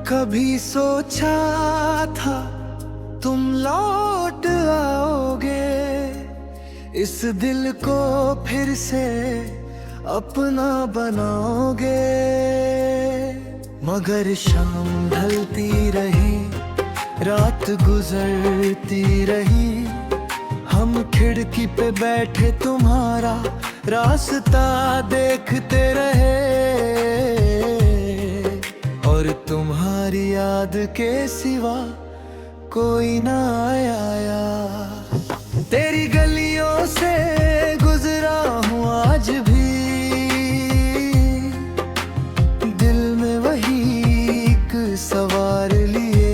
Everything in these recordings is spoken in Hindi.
कभी सोचा था तुम लौट आओगे, इस दिल को फिर से अपना बनाओगे। मगर शाम ढलती रही, रात गुजरती रही, हम खिड़की पे बैठे तुम्हारा रास्ता देखते रहे। और तुम्हारी याद के सिवा कोई ना आया। तेरी गलियों से गुजरा हूँ आज भी, दिल में वही एक सवार लिए।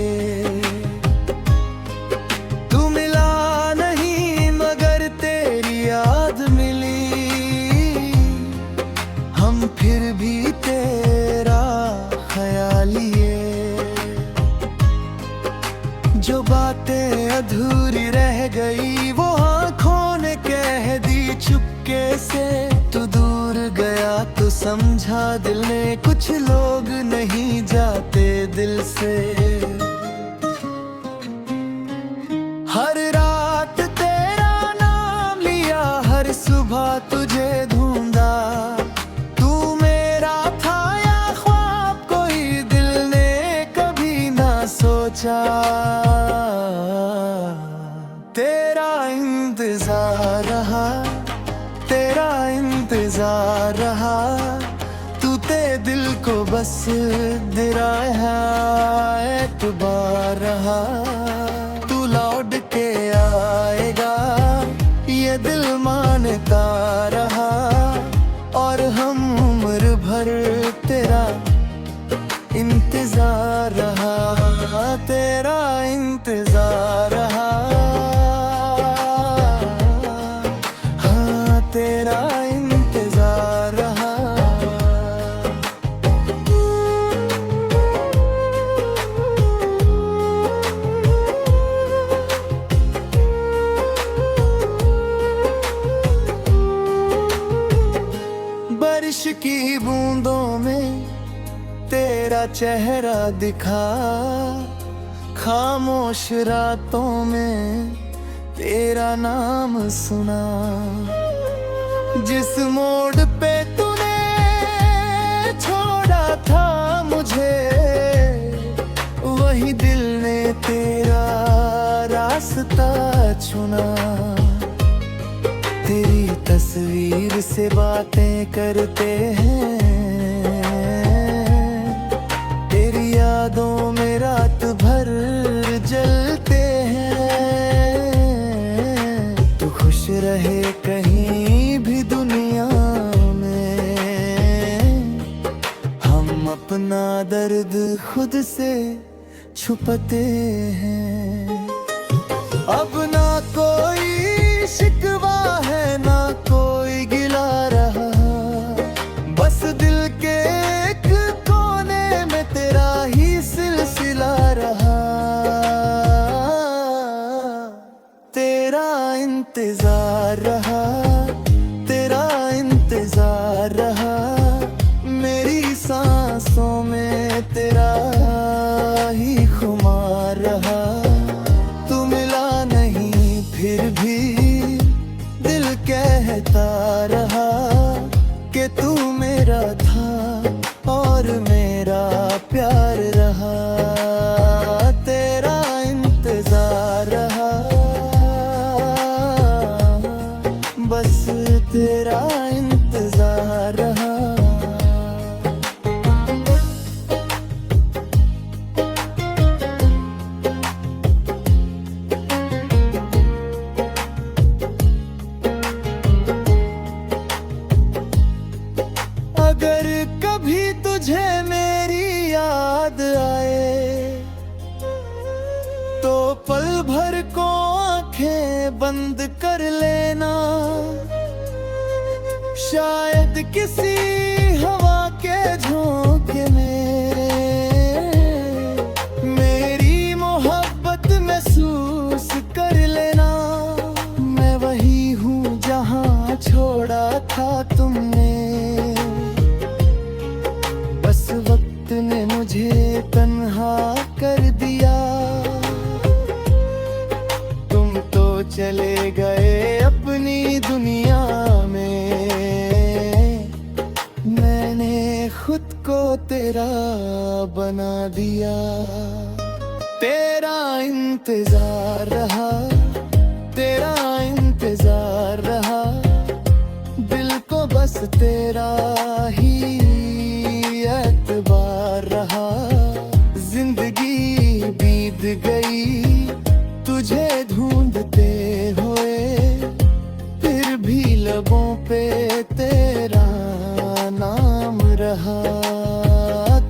तू मिला नहीं मगर तेरी याद मिली, हम फिर भी तेरा ख्याल लिए। जो बातें अधूरी रह गई वो आँखों ने कह दी चुपके से। तू दूर गया तो समझा दिल ने, कुछ लोग नहीं जाते दिल से। हर रात तेरा नाम लिया, हर सुबह तुझे ढूंढा। तू मेरा था या ख्वाब कोई दिल ने कभी ना सोचा। तेरा इंतजार रहा, तेरा इंतजार रहा, तू ते दिल को बस दिराया एतबार रहा। तू लौट के आएगा ये दिल मानता रहा, और हम उम्र भर तेरा इंतजार रहा। तेरा इंतजार रहा, हाँ तेरा इंतजार रहा। बारिश की बूंदों में तेरा चेहरा दिखा, खामोश रातों में तेरा नाम सुना। जिस मोड़ पे तूने छोड़ा था मुझे, वही दिल ने तेरा रास्ता चुना। तेरी तस्वीर से बातें करते हैं, तेरी यादों में रात भर जलते हैं। तू खुश रहे कहीं भी दुनिया में, हम अपना दर्द खुद से छुपाते हैं। अब ना कोई शिकवा है ना कोई गिला रहा, बस दिल के एक कोने में तेरा ही सिलसिला रहा। तेरा इंतजार रहा, तेरा इंतजार रहा, मेरी सांसों में तेरा ही खुमार रहा। तू मिला नहीं फिर भी दिल कहता रहा कि तू मेरा था और मेरा प्यार रहा। तेरा इंतजार रहा, बस तेरा इंतजार रहा। अगर कभी तुझे मेरी याद आए तो पल भर को आंखें बंद कर लेना। शायद किसी हवा के झोंके में मेरी मोहब्बत में चले गए अपनी दुनिया में। मैंने खुद को तेरा बना दिया, तेरा इंतजार रहा, तेरा इंतजार रहा, दिल को बस तेरा ही एतबार रहा। जिंदगी बीत गई तुझे ढूंढते हुए, फिर भी लबों पे तेरा नाम रहा,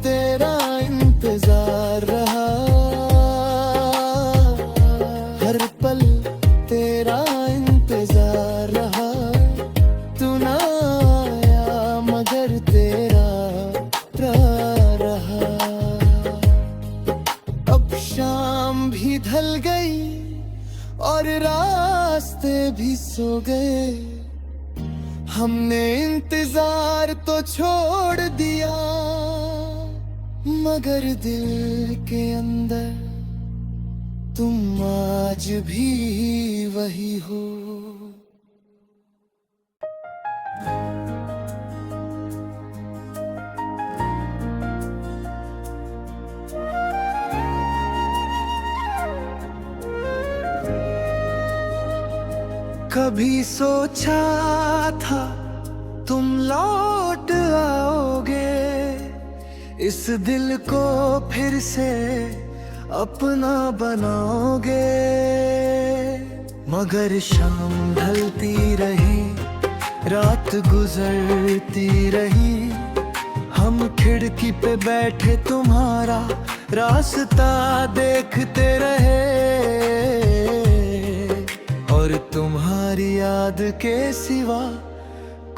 तेरा इंतजार रहा। हर पल तेरा इंतजार रहा, तू ना आया मगर तेरा प्यार रहा। अब शाम भी ढल गई और रास्ते भी सो गए, हमने इंतजार तो छोड़ दिया, मगर दिल के अंदर तुम आज भी वही हो। कभी सोचा था तुम लौट आओगे, इस दिल को फिर से अपना बनाओगे, मगर शाम ढलती रही, रात गुजरती रही, हम खिड़की पे बैठे तुम्हारा रास्ता देखते रहे, और तुम्हारी याद के सिवा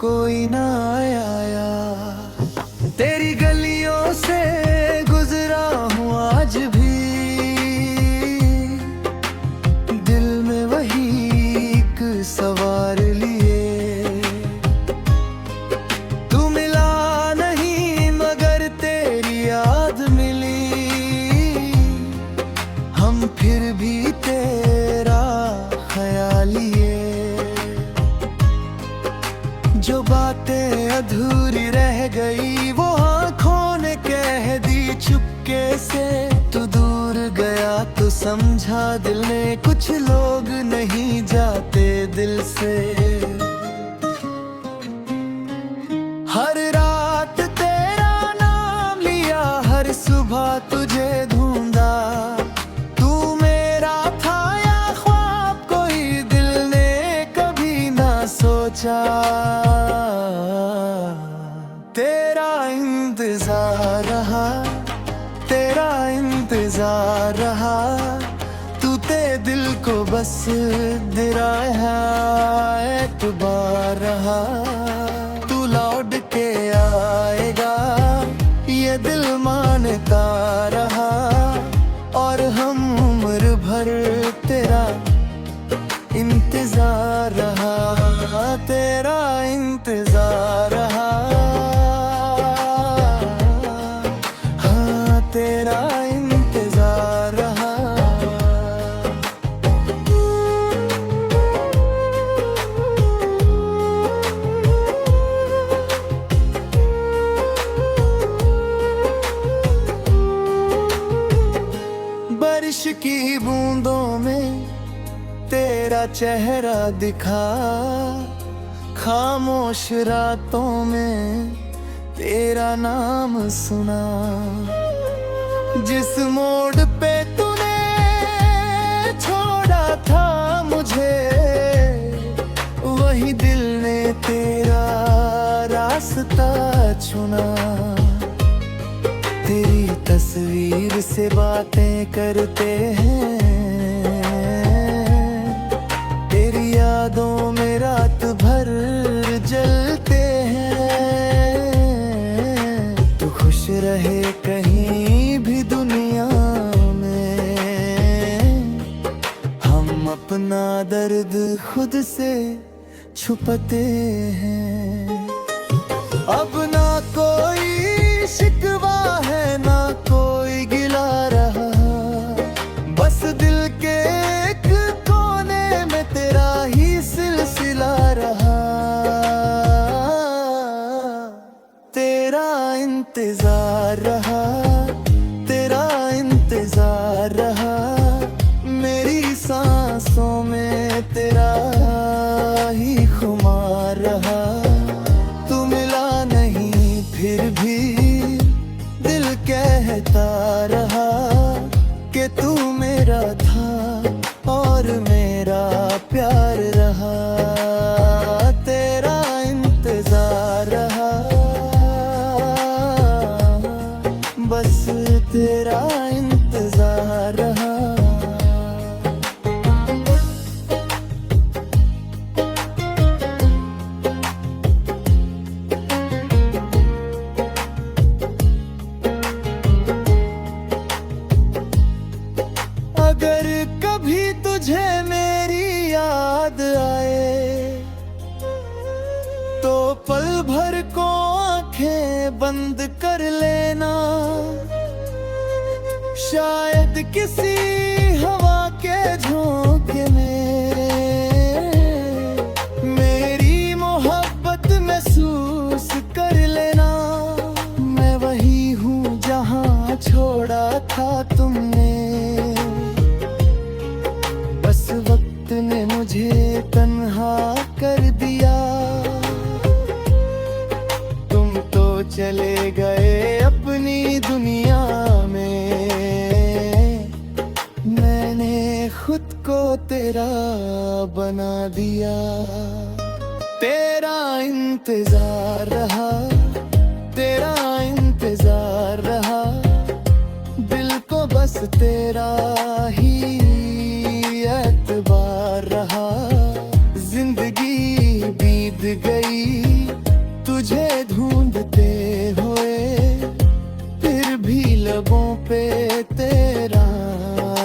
कोई ना आया। तेरी गलियों से गुजरा हूँ आज भी, दिल में वही एक सवार लिए। तू मिला नहीं मगर तेरी याद मिली, हम फिर भी तेरा ख्याल लिए। जो बातें अधूरी रह गई वो आँखों ने कह दी चुपके से, तू दूर गया तो समझा दिल ने, कुछ लोग नहीं जाते दिल से। हर रात तेरा नाम लिया, हर सुबह तुझे ढूंढा, तू मेरा था या ख्वाब कोई दिल ने कभी ना सोचा। तेरा इंतजार रहा, तेरा इंतजार रहा, तू ते दिल को बस दिराया एतबार रहा। तू लौट के आएगा ये दिल मानता रहा, और हम उम्र भर तेरा इंतजार रहा, तेरा इंतजार रहा, हाँ तेरा इंतजार रहा। बारिश की बूंदों में तेरा चेहरा दिखा, खामोश रातों में तेरा नाम सुना। जिस मोड़ पे तूने छोड़ा था मुझे, वही दिल ने तेरा रास्ता चुना। तेरी तस्वीर से बातें करते हैं, तेरी यादों में रात भर जलते हैं। तू खुश रहे कहीं भी दुनिया में, हम अपना दर्द खुद से छुपाते हैं। अब ना कोई शिकवा है ना कोई गिला रहा, बस दिल के एक कोने में तेरा तेरा था और मेरा प्यार रहा, तेरा इंतजार रहा, बस तेरा इंतजार रहा। अगर कभी तुझे मेरी याद आए तो पल भर को आंखें बंद कर लेना, शायद किसी हवा के झोंके में मेरी मोहब्बत महसूस कर लेना। मैं वही हूँ जहाँ छोड़ा था तुमने, बस वक्त ने मुझे तन्हा कर दिया। तुम तो चले गए अपनी दुनिया में, मैंने खुद को तेरा बना दिया। तेरा इंतजार रहा, तेरा इंतजार रहा, दिल को बस तेरा ही एतबार रहा। जिंदगी बीत गई तुझे ढूंढते हुए, फिर भी लबों पे तेरा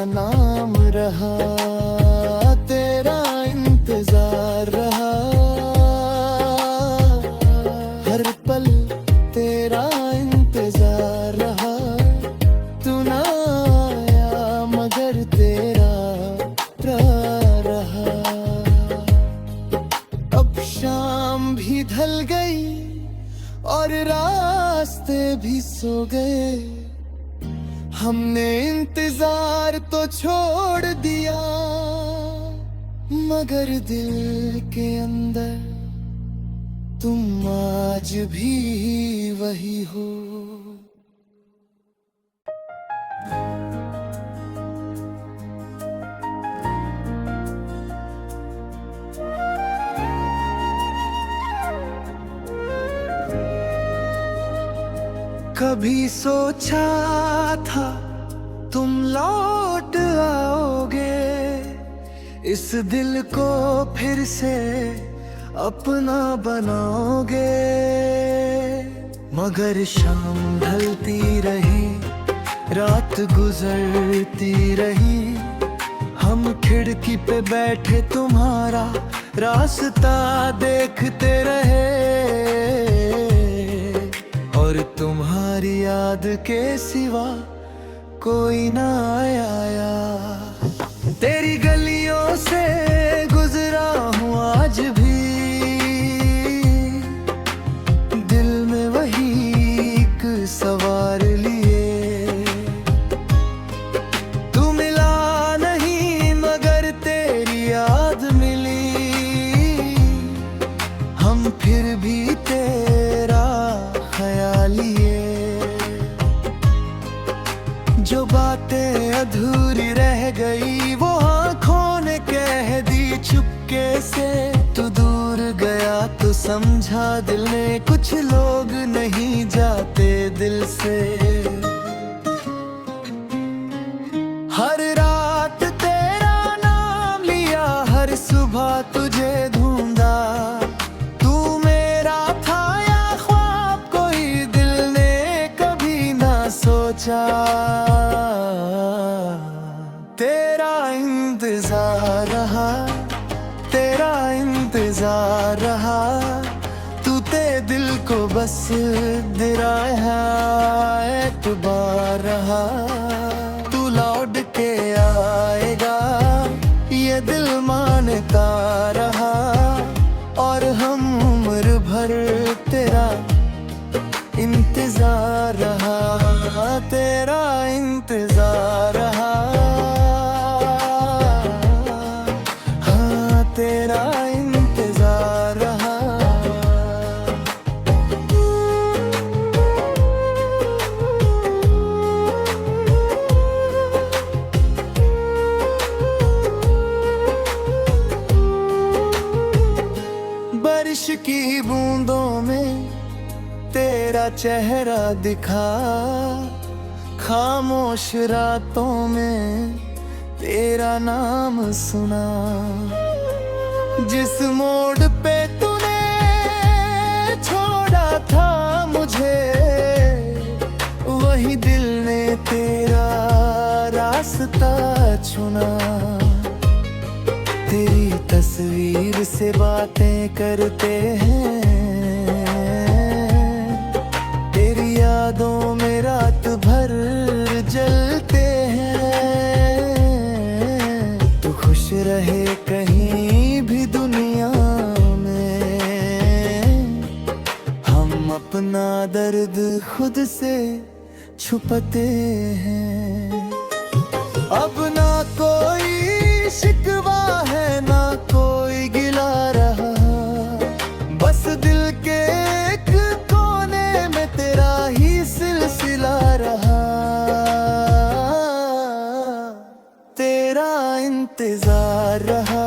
नाम रहा। तेरा इंतजार रहा, हर पल तेरा इंतजार रहा। तू ना आया मगर तेरा प्यार रहा। अब शाम भी ढल गई और रास्ते भी सो गए, हमने इंतजार तो छोड़ दिया, मगर दिल के अंदर तुम आज भी वही हो। कभी सोचा था तुम लौट आओगे, इस दिल को फिर से अपना बनाओगे, मगर शाम ढलती रही, रात गुजरती रही, हम खिड़की पे बैठे तुम्हारा रास्ता देखते रहे, और तुम्हारी याद के सिवा कोई ना आया। तेरी गलियों से गुजरा हूँ आज भी, दिल में वही एक सवार लिए। तू मिला नहीं मगर तेरी याद मिली, हम फिर भी तेरा ख्यालिए। जो बातें अधूरी रह गई वो आँखों ने कह दी चुपके से। तू दूर गया तो समझा दिल ने, कुछ लोग नहीं जाते दिल से। हर रात तेरा नाम लिया, हर सुबह तुझे ढूंढा, तू मेरा था या ख्वाब कोई दिल ने कभी ना सोचा। तेरा इंतजार रहा, तेरा इंतजार रहा, तू ते दिल को बस दिराया एतबार रहा। तू लौट के आएगा ये दिल मानता रहा, और हम उम्र भर तेरा इंतजार रहा। तेरा इंतजार रहा, हाँ तेरा इंतजार रहा। तेरा चेहरा दिखा, खामोश रातों में तेरा नाम सुना। जिस मोड़ पे तूने छोड़ा था मुझे, वही दिल ने तेरा रास्ता चुना। तेरी तस्वीर से बातें करते हैं, तेरी यादों में रात भर जलते हैं। तू खुश रहे कहीं भी दुनिया में, हम अपना दर्द खुद से छुपाते हैं। अब ना कोई शिकवा है ना कोई गिला रहा, बस दिल के एक कोने में तेरा ही सिलसिला रहा। तेरा इंतजार रहा,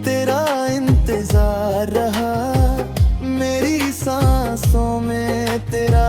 तेरा इंतजार रहा, मेरी सांसों में तेरा